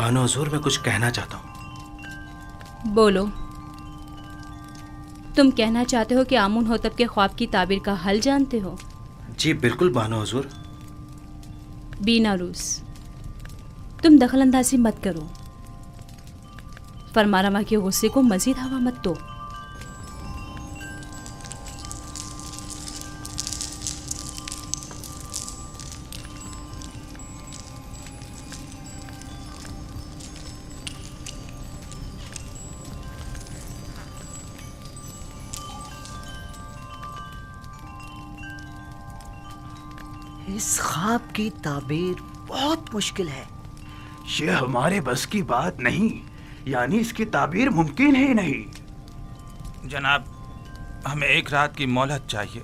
بانو حضور میں کچھ کہنا چاہتا ہوں. بولو. تم کہنا چاہتے ہو کہ آمون ہوتب کے خواب کی تعبیر کا حل جانتے ہو؟ جی بالکل بانو حضور. بینا روس، تم دخل اندازی مت کرو. فرما روا کے غصے کو مزید ہوا مت دو. اس خواب کی تعبیر بہت مشکل ہے. یہ ہمارے بس کی بات نہیں، یعنی اس کی تعبیر ممکن ہی نہیں. جناب، ہمیں 1 رات کی مہلت چاہیے.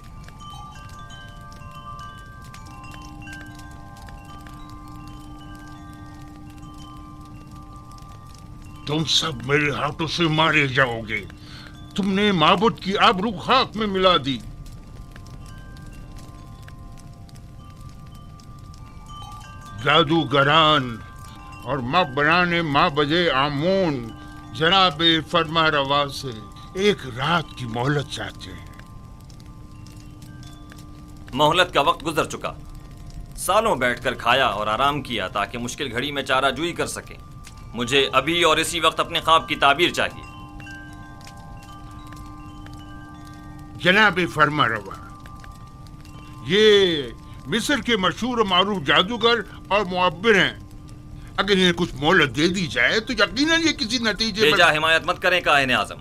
تم سب میرے ہاتھوں سے مارے جاؤ گے. تم نے معبود کی آبرو خاک میں ملا دی. جادوگران اور ماں بنانے ماں بجے آمون جناب فرما روا سے 1 رات کی مہلت چاہتے ہیں. مہلت کا وقت گزر چکا. سالوں بیٹھ کر کھایا اور آرام کیا تاکہ مشکل گھڑی میں چارہ جوئی کر سکیں. مجھے ابھی اور اسی وقت اپنے خواب کی تعبیر چاہیے. جناب فرما روا، یہ مصر کے مشہور و معروف جادوگر اور معبر ہیں. اگر انہیں کچھ مہلت دے دی جائے تو یقیناً یہ کسی نتیجے بے جا حمایت مت کریں کاہن اعظم.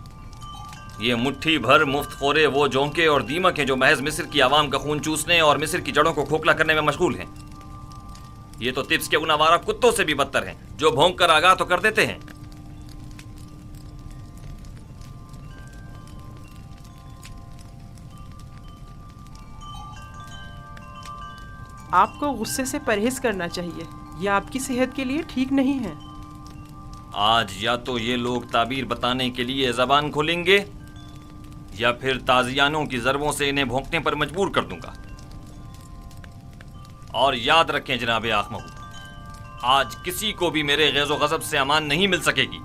یہ مٹھی بھر مفت خورے وہ جونکے اور دیمک ہیں جو محض مصر کی عوام کا خون چوسنے اور مصر کی جڑوں کو کھوکھلا کرنے میں مشغول ہیں. یہ تو طبس کے ان آوارہ کتوں سے بھی بدتر ہیں جو بھونک کر آگاہ تو کر دیتے ہیں. آپ کو غصے سے پرہیز کرنا چاہیے، یہ آپ کی صحت کے لیے ٹھیک نہیں ہے. آج یا تو یہ لوگ تعبیر بتانے کے لیے زبان کھولیں گے یا پھر تازیانوں کی ضربوں سے انہیں بھونکنے پر مجبور کر دوں گا. اور یاد رکھیں جناب آخ محمود، آج کسی کو بھی میرے غیظ و غضب سے امان نہیں مل سکے گی،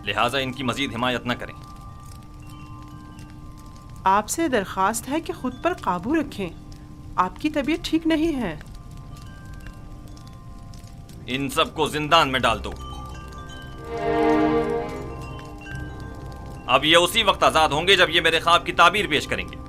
لہٰذا ان کی مزید حمایت نہ کریں. آپ سے درخواست ہے کہ خود پر قابو رکھیں، آپ کی طبیعت ٹھیک نہیں ہے. ان سب کو زندان میں ڈال دو. اب یہ اسی وقت آزاد ہوں گے جب یہ میرے خواب کی تعبیر پیش کریں گے.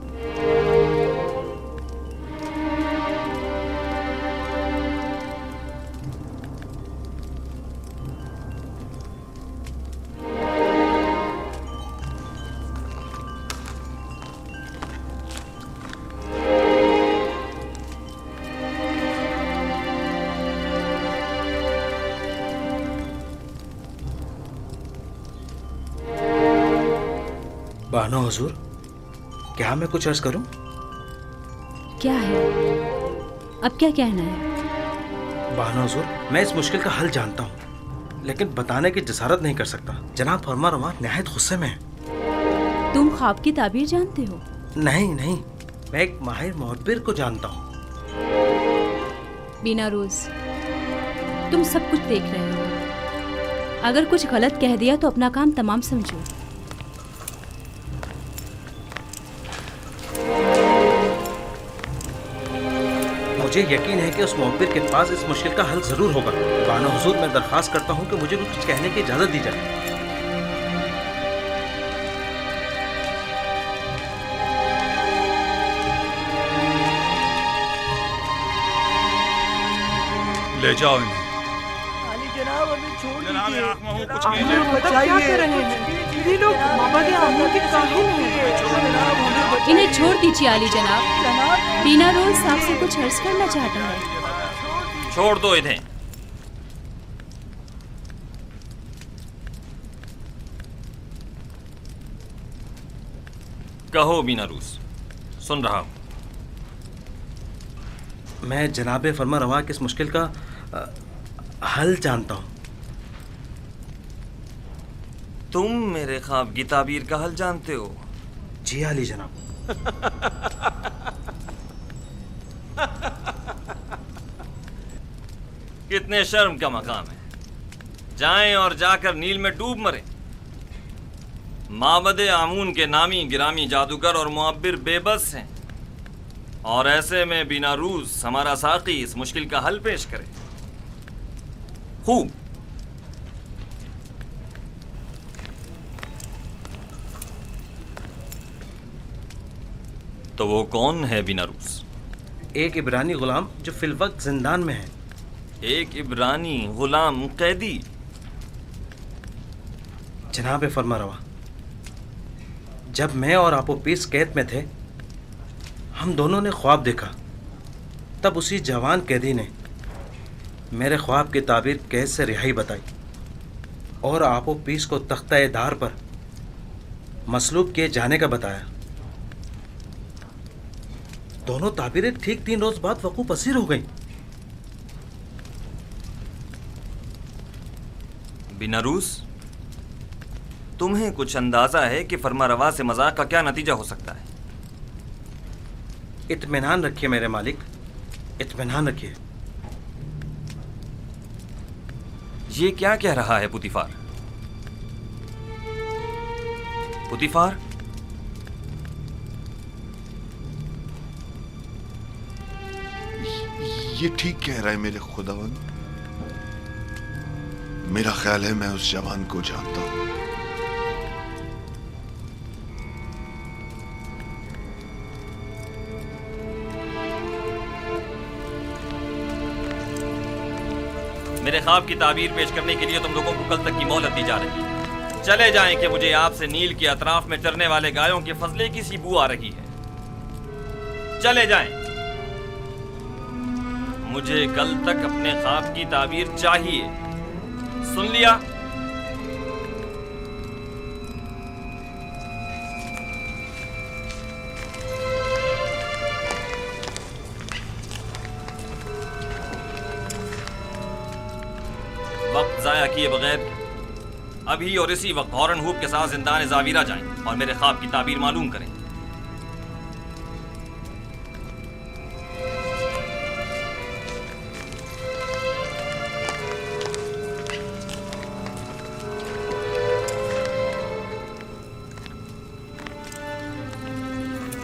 بانو حضور، کیا میں کچھ عرض کروں؟ کیا ہے؟ اب کیا کہنا ہے؟ بانو حضور، میں اس مشکل کا حل جانتا ہوں لیکن بتانے کی جسارت نہیں کر سکتا. جناب فرما روا نہایت غصے میں ہیں. تم خواب کی تعبیر جانتے ہو؟ نہیں، میں ایک ماہر معبر کو جانتا ہوں. بینا روز، تم سب کچھ دیکھ رہے ہو. اگر کچھ غلط کہہ دیا تو اپنا کام تمام سمجھو. مجھے یقین ہے کہ اس معبر کے پاس اس مشکل کا حل ضرور ہوگا. بانو حضور، میں درخواست کرتا ہوں کہ مجھے کچھ کہنے کی اجازت دی جائے. لے جاؤ انہیں. جناب ہمیں چھوڑ جناب دیجیے. آخ محمود کچھ آپ کیجیے. مطلب کیا کر رہے ہیں؟ یہ لوگ معبد آمون کے کاہن ہیں. انہیں چھوڑ دیجیے عالی جناب. بینا روز آپ سے کچھ عرض کرنا چاہتا ہے. چھوڑ دو انہیں. کہو بینا روز، سن رہا ہوں. میں جناب فرما روا کی اس مشکل کا حل جانتا ہوں. تم میرے خواب کی تعبیر کا حل جانتے ہو؟ جی علی جناب. کتنے شرم کا مقام ہے. جائیں اور جا کر نیل میں ڈوب مریں۔ معبد آمون کے نامی گرامی جادوگر اور معبر بے بس ہیں، اور ایسے میں بیناروس ہمارا ساقی اس مشکل کا حل پیش کرے۔ خوب، تو وہ کون ہے بیناروس؟ ایک عبرانی غلام جو فی الوقت زندان میں ہے۔ ایک عبرانی غلام قیدی؟ جناب فرما روا، جب میں اور آپوپیس قید میں تھے، ہم دونوں نے خواب دیکھا۔ تب اسی جوان قیدی نے میرے خواب کی تعبیر قید سے رہائی بتائی اور آپوپیس کو تختہ دار پر مصلوب کیے جانے کا بتایا۔ دونوں تعبیریں ٹھیک 3 روز بعد وقوع پذیر ہو گئیں۔ بیناروس، تمہیں کچھ اندازہ ہے کہ فرما روا سے مذاق کا کیا نتیجہ ہو سکتا ہے؟ اطمینان رکھیے میرے مالک، اطمینان رکھیے۔ یہ کیا کہہ رہا ہے پوتیفار؟ پوتیفار، یہ ٹھیک کہہ رہا ہے میرے خداوند۔ میرا خیال ہے میں اس جوان کو جانتا ہوں۔ میرے خواب کی تعبیر پیش کرنے کے لیے تم لوگوں کو کل تک کی مہلت دی جا رہی ہے۔ چلے جائیں کہ مجھے آپ سے نیل کے اطراف میں چرنے والے گایوں کے فضلے کی سی بو آ رہی ہے۔ چلے جائیں، مجھے کل تک اپنے خواب کی تعبیر چاہیے۔ سن لیا؟ وقت ضائع کیے بغیر ابھی اور اسی وقت ہارن ہوپ کے ساتھ زندان زاویرہ جائیں اور میرے خواب کی تعبیر معلوم کریں۔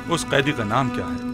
اس قیدی کا نام کیا ہے؟